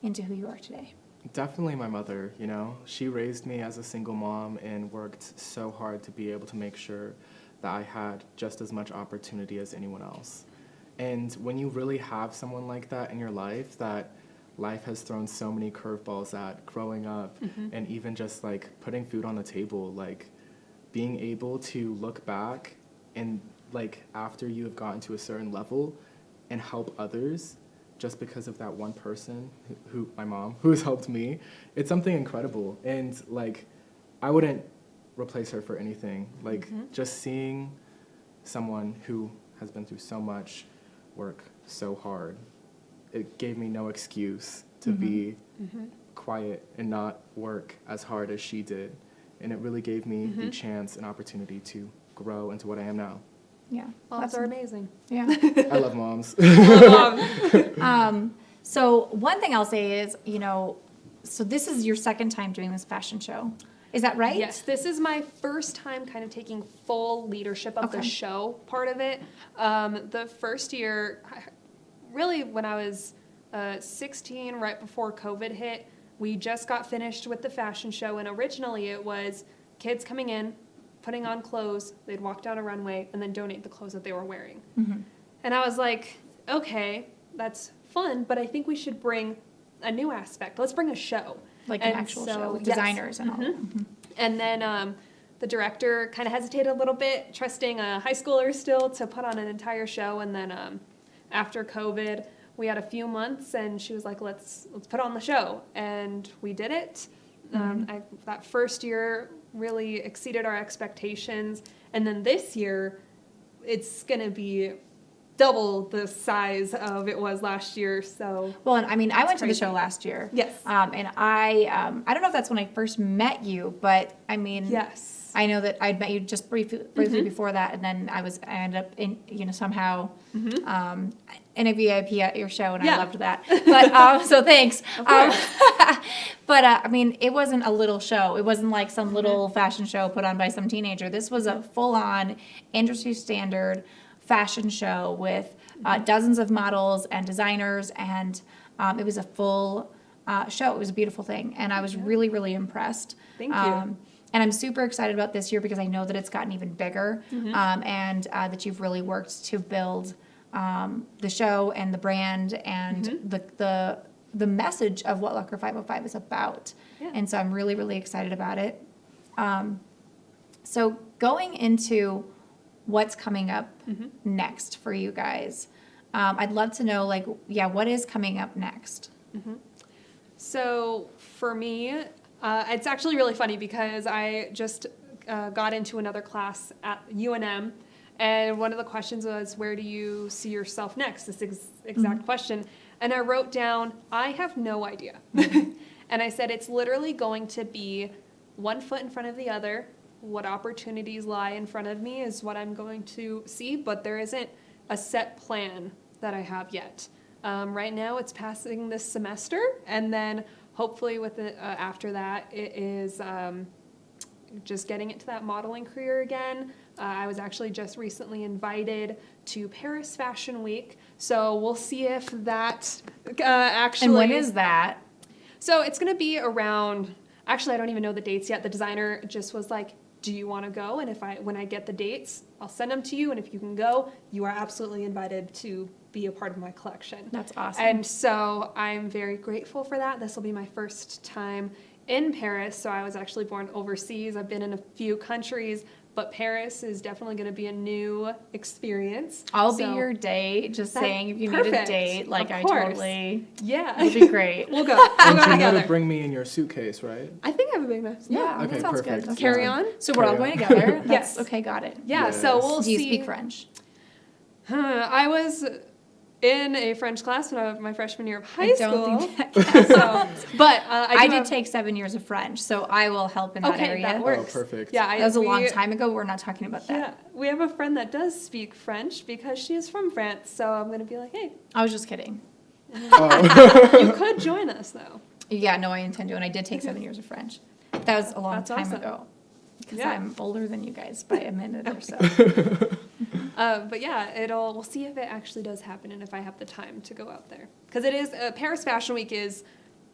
into who you are today? Definitely my mother, you know. She raised me as a single mom and worked so hard to be able to make sure that I had just as much opportunity as anyone else. And when you really have someone like that in your life, that life has thrown so many curveballs at growing up, and even just like putting food on the table, like being able to look back and like after you have gotten to a certain level and help others just because of that one person who my mom, who has helped me, it's something incredible. And like I wouldn't replace her for anything. Like, just seeing someone who has been through so much, work so hard, it gave me no excuse to be quiet and not work as hard as she did. And it really gave me the chance and opportunity to grow into what I am now. Yeah. Moms are amazing. Yeah. I love moms. So one thing I'll say is, you know, so this is your second time doing this fashion show. Is that right? Yes, this is my first time kind of taking full leadership of the Okay. show part of it. The first year, really when I was 16, right before COVID hit, we just got finished with the fashion show, and originally it was kids coming in, putting on clothes, they'd walk down a runway, and then donate the clothes that they were wearing. And I was like, okay, that's fun, but I think we should bring a new aspect. Let's bring a show. Like an actual show with designers and all. And then the director kind of hesitated a little bit, trusting a high schooler still to put on an entire show. And then after COVID, we had a few months, and she was like, let's put on the show. And we did it. That first year really exceeded our expectations. And then this year, it's going to be double the size of it was last year. So Well, and I mean, I went to the crazy. show last year. Yes. And I don't know if that's when I first met you, but I mean, yes. I know that I'd met you just briefly before that, and then I ended up in, you know, somehow in a VIP at your show, and I Yeah. loved that. But so thanks. Of course. But I mean, it wasn't a little show. It wasn't like some little fashion show put on by some teenager. This was a full-on industry standard fashion show with dozens of models and designers, and it was a full show. It was a beautiful thing, and I was really, really impressed. Thank you. And I'm super excited about this year because I know that it's gotten even bigger, and that you've really worked to build the show and the brand and the message of what Lucker 505 is about. Yeah. And so I'm really, really excited about it. So going into what's coming up next for you guys, I'd love to know, like, what is coming up next? So for me, it's actually really funny because I just got into another class at UNM, and one of the questions was, where do you see yourself next? This exact question. And I wrote down, I have no idea. And I said, it's literally going to be one foot in front of the other. What opportunities lie in front of me is what I'm going to see, but there isn't a set plan that I have yet. Right now, it's passing this semester, and then hopefully with it, after that, it is just getting into that modeling career again. I was actually just recently invited to Paris Fashion Week, so we'll see if that actually... And when is that? So it's going to be around... Actually, I don't even know the dates yet. The designer just was like, do you want to go? And when I get the dates, I'll send them to you, and if you can go, you are absolutely invited to be a part of my collection. That's awesome. And so I'm very grateful for that. This will be my first time in Paris. So I was actually born overseas. I've been in a few countries, but Paris is definitely going to be a new experience. I'll be So your date, just that- saying if you need a perfect. date, like Of I course. totally, Yeah. it'd be great. We'll go. We'll And go you know together. to bring me in your suitcase, right? I think I have a big mess. Yeah, Okay, that sounds perfect. good. Carry on? So we're all Carry going on. together? That's, Yes. Okay, got it. Yeah, so Yes. we'll Do you see. speak French? I was in a French class when I was my freshman year of high I school. don't think that counts. So, but I do did have- take 7 years of French, so I will help in that Okay, area. that works. Oh, perfect. Yeah, That was a long we- time ago. We're not talking about that. Yeah, we have a friend that does speak French because she is from France. So I'm gonna be like, hey, I was just kidding. you could join us though. Yeah, no, I intend to, and I did take 7 years of French. That was a long That's time awesome. ago. Because Yeah. I'm older than you guys by a minute or so. But yeah, we'll see if it actually does happen and if I have the time to go out there. Because it is, Paris Fashion Week is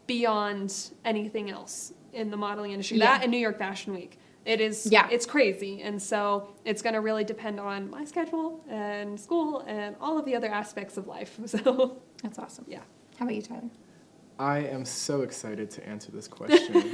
beyond anything else in the modeling industry. Yeah. That and New York Fashion Week. It is, Yeah. it's crazy. And so it's going to really depend on my schedule and school and all of the other aspects of life. So That's awesome. yeah. How about you, Tyler? I am so excited to answer this question.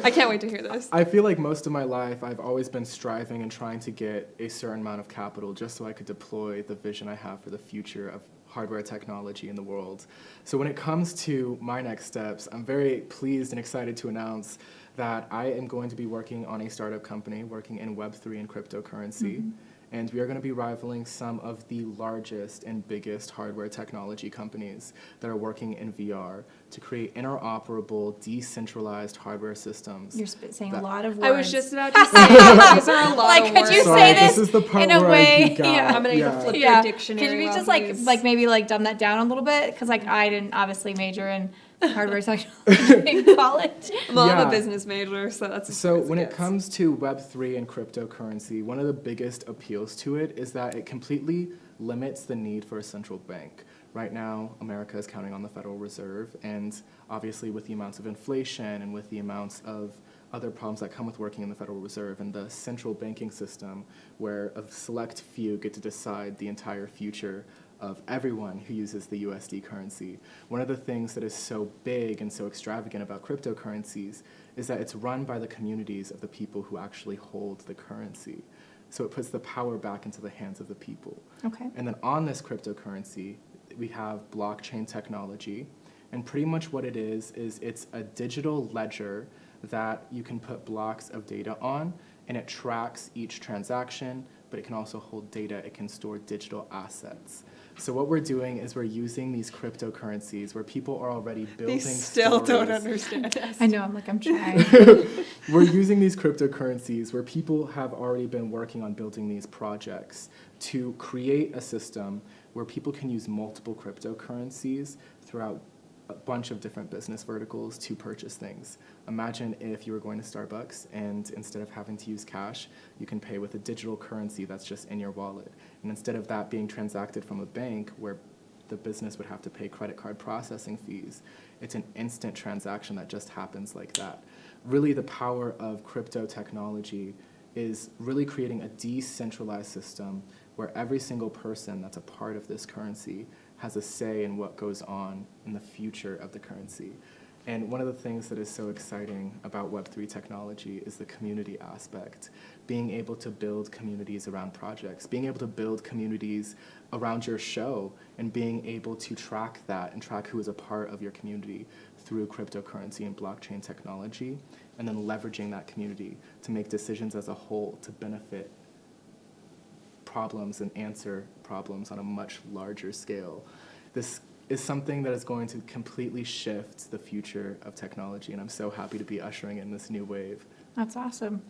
I can't wait to hear this. I feel like most of my life I've always been striving and trying to get a certain amount of capital just so I could deploy the vision I have for the future of hardware technology in the world. So when it comes to my next steps, I'm very pleased and excited to announce that I am going to be working on a startup company working in Web3 and cryptocurrency. And we are going to be rivaling some of the largest and biggest hardware technology companies that are working in VR to create interoperable, decentralized hardware systems. You're saying a lot of words. I was just about to say, these are a lot Like, of could words. you Sorry, say this is the part in a where way? I geek out. Yeah. I'm gonna need to flip Yeah. your dictionary. Could you while just these- like maybe like dumb that down a little bit? Because like I didn't obviously major in hardware technology in college. Well, I'm Yeah. a business major, so that's as So good as when it gets. comes to Web3 and cryptocurrency, one of the biggest appeals to it is that it completely limits the need for a central bank. Right now, America is counting on the Federal Reserve, and obviously with the amounts of inflation and with the amounts of other problems that come with working in the Federal Reserve and the central banking system, where a select few get to decide the entire future of everyone who uses the USD currency. One of the things that is so big and so extravagant about cryptocurrencies is that it's run by the communities of the people who actually hold the currency. So it puts the power back into the hands of the people. Okay. And then on this cryptocurrency, we have blockchain technology. And pretty much what it is it's a digital ledger that you can put blocks of data on, and it tracks each transaction, but it can also hold data. It can store digital assets. So what we're doing is we're using these cryptocurrencies where people are already building They still don't stories. understand us. I know. I'm trying. We're using these cryptocurrencies where people have already been working on building these projects to create a system where people can use multiple cryptocurrencies throughout a bunch of different business verticals to purchase things. Imagine if you were going to Starbucks and instead of having to use cash, you can pay with a digital currency that's just in your wallet. And instead of that being transacted from a bank where the business would have to pay credit card processing fees, it's an instant transaction that just happens like that. Really, the power of crypto technology is really creating a decentralized system where every single person that's a part of this currency has a say in what goes on in the future of the currency. And one of the things that is so exciting about Web3 technology is the community aspect. Being able to build communities around projects, being able to build communities around your show, and being able to track that and track who is a part of your community through cryptocurrency and blockchain technology, and then leveraging that community to make decisions as a whole to benefit problems and answer problems on a much larger scale. This is something that is going to completely shift the future of technology, and I'm so happy to be ushering in this new wave. That's awesome.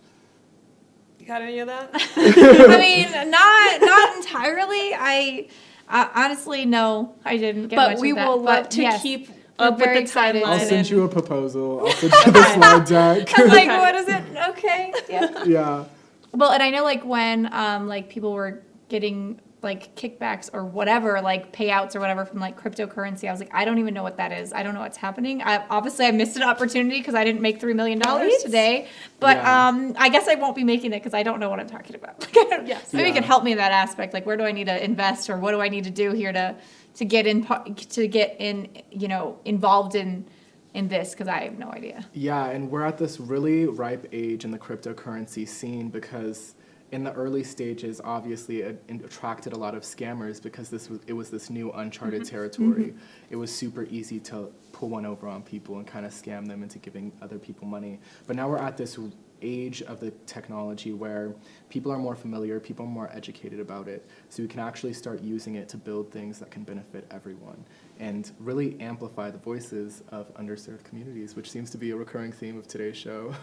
You got any of that? I mean, not entirely. I honestly, no, I didn't get much But we of that. will love But to yes, keep we're up with very the excited. timeline. I'll send and- you a proposal. I'll send you the slide deck. I'm like, Okay. what is it? Okay, yeah. Yeah. Well, and I know like when like people were getting like kickbacks or whatever, like payouts or whatever from like cryptocurrency, I was like, I don't even know what that is. I don't know what's happening. Obviously I missed an opportunity because I didn't make $3 million Right? today. But Yeah. I guess I won't be making it because I don't know what I'm talking about. Like, I don't- Yes. Maybe you Yeah. can help me in that aspect. Like, where do I need to invest or what do I need to do here to get in, you know, involved in this, because I have no idea. Yeah, and we're at this really ripe age in the cryptocurrency scene because in the early stages, obviously, it attracted a lot of scammers because it was this new uncharted territory. It was super easy to pull one over on people and kind of scam them into giving other people money. But now we're at this age of the technology where people are more familiar, people are more educated about it, so we can actually start using it to build things that can benefit everyone and really amplify the voices of underserved communities, which seems to be a recurring theme of today's show.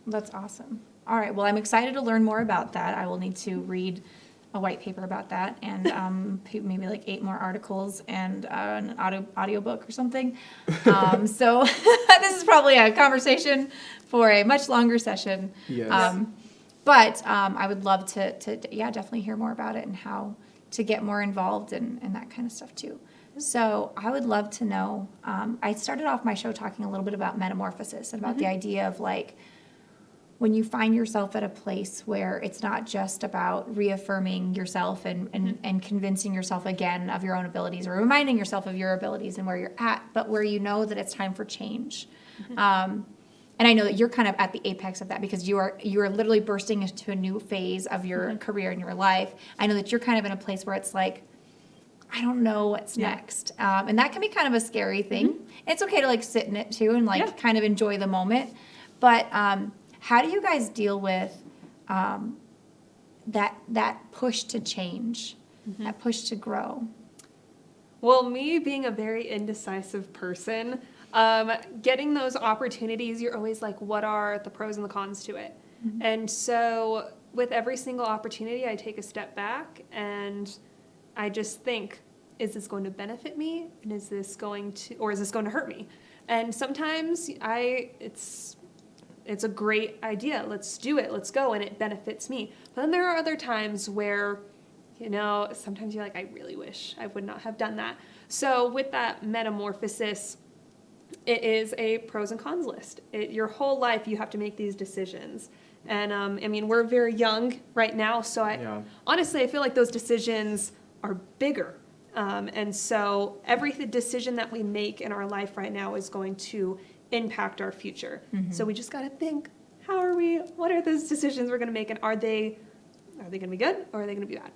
That's awesome. All right. Well, I'm excited to learn more about that. I will need to read a white paper about that and maybe like 8 more articles and an audiobook or something. So this is probably a conversation for a much longer session. Yes. But I would love to definitely hear more about it and how to get more involved and that kind of stuff too. So I would love to know, I started off my show talking a little bit about metamorphosis and about the idea of like, when you find yourself at a place where it's not just about reaffirming yourself and convincing yourself again of your own abilities or reminding yourself of your abilities and where you're at, but where you know that it's time for change. And I know that you're kind of at the apex of that because you are literally bursting into a new phase of your career and your life. I know that you're kind of in a place where it's like, I don't know what's next. And that can be kind of a scary thing. It's okay to like sit in it too and like kind of enjoy the moment. But how do you guys deal with that push to change, that push to grow? Well, me being a very indecisive person, getting those opportunities, you're always like, what are the pros and the cons to it? And so with every single opportunity, I take a step back and I just think, is this going to benefit me? And is this going to hurt me? And sometimes it's a great idea. Let's do it. Let's go. And it benefits me. But then there are other times where, sometimes you're like, I really wish I would not have done that. So with that metamorphosis, it is a pros and cons list. Your whole life, you have to make these decisions. And we're very young right now. So honestly, I feel like those decisions are bigger. And so every decision that we make in our life right now is going to impact our future. So we just got to think, what are those decisions we're going to make? And are they going to be good or are they going to be bad?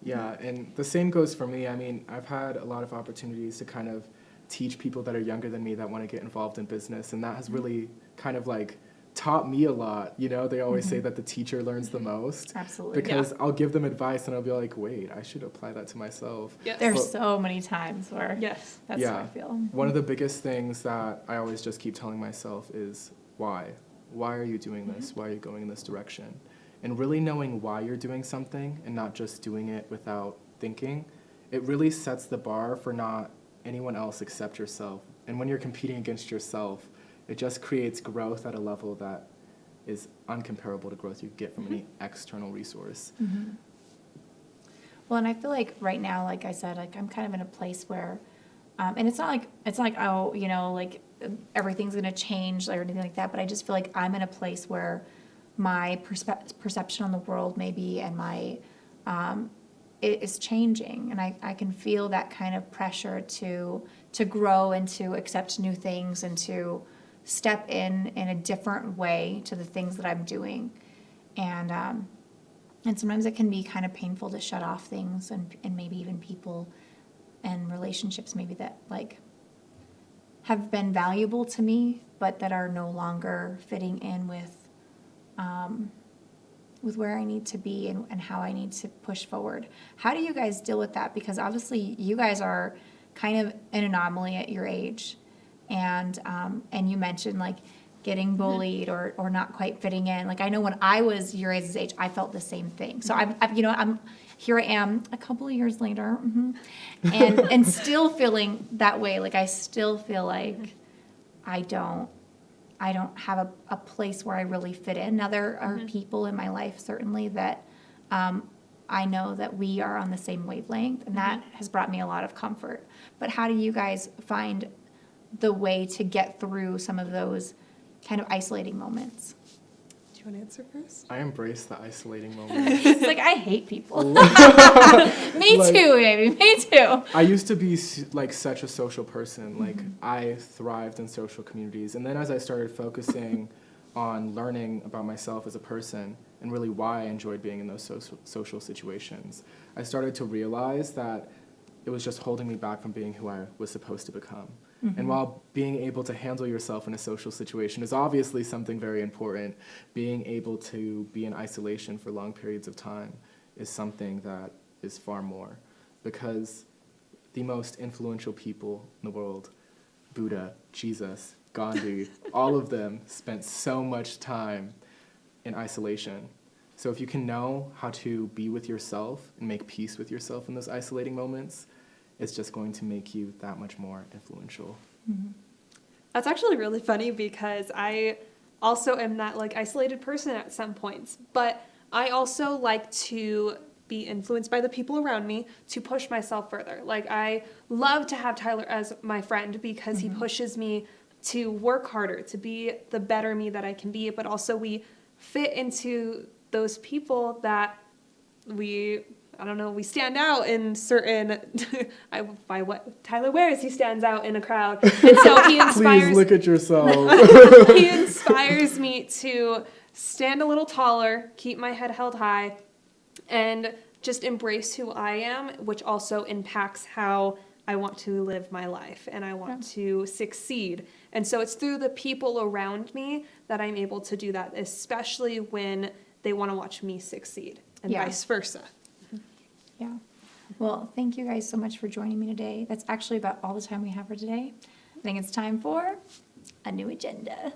Yeah, and the same goes for me. I mean, I've had a lot of opportunities to kind of teach people that are younger than me that want to get involved in business, and that has really kind of like taught me a lot. They always say that the teacher learns the most. Absolutely. Because I'll give them advice and I'll be like, wait, I should apply that to myself. Yes. There's so many times where that's how I feel. One of the biggest things that I always just keep telling myself is why? Why are you doing this? Why are you going in this direction? And really knowing why you're doing something and not just doing it without thinking, it really sets the bar for not anyone else except yourself. And when you're competing against yourself, it just creates growth at a level that is uncomparable to growth you get from any external resource. Well, and I feel like right now, like I said, like I'm kind of in a place where, and it's not like oh, like everything's gonna change or anything like that. But I just feel like I'm in a place where my perception on the world maybe and my it is changing, and I can feel that kind of pressure to grow and to accept new things and to step in a different way to the things that I'm doing. And sometimes it can be kind of painful to shut off things and maybe even people and relationships maybe that like have been valuable to me, but that are no longer fitting in with where I need to be and how I need to push forward. How do you guys deal with that? Because obviously you guys are kind of an anomaly at your age. And you mentioned like getting bullied or not quite fitting in. Like I know when I was your guys' age, I felt the same thing. So I'm here I am a couple of years later, and still feeling that way. Like I still feel like I don't have a place where I really fit in. Now there are people in my life certainly that I know that we are on the same wavelength, and that has brought me a lot of comfort. But how do you guys find the way to get through some of those kind of isolating moments? Do you want to answer first? I embrace the isolating moments. It's like, I hate people. Me too, baby. Me too. I used to be like such a social person. Like I thrived in social communities. And then as I started focusing on learning about myself as a person and really why I enjoyed being in those social situations, I started to realize that it was just holding me back from being who I was supposed to become. And while being able to handle yourself in a social situation is obviously something very important, being able to be in isolation for long periods of time is something that is far more. Because the most influential people in the world, Buddha, Jesus, Gandhi, all of them spent so much time in isolation. So if you can know how to be with yourself and make peace with yourself in those isolating moments, it's just going to make you that much more influential. That's actually really funny because I also am that like isolated person at some points, but I also like to be influenced by the people around me to push myself further. Like I love to have Tyler as my friend because he pushes me to work harder, to be the better me that I can be, but also we fit into those people that we stand out in certain, by what Tyler wears, he stands out in a crowd. And so he inspires, Please look at yourself. he inspires me to stand a little taller, keep my head held high, and just embrace who I am, which also impacts how I want to live my life and I want to succeed. And so it's through the people around me that I'm able to do that, especially when they want to watch me succeed and vice versa. Yeah. Well, thank you guys so much for joining me today. That's actually about all the time we have for today. I think it's time for a new agenda.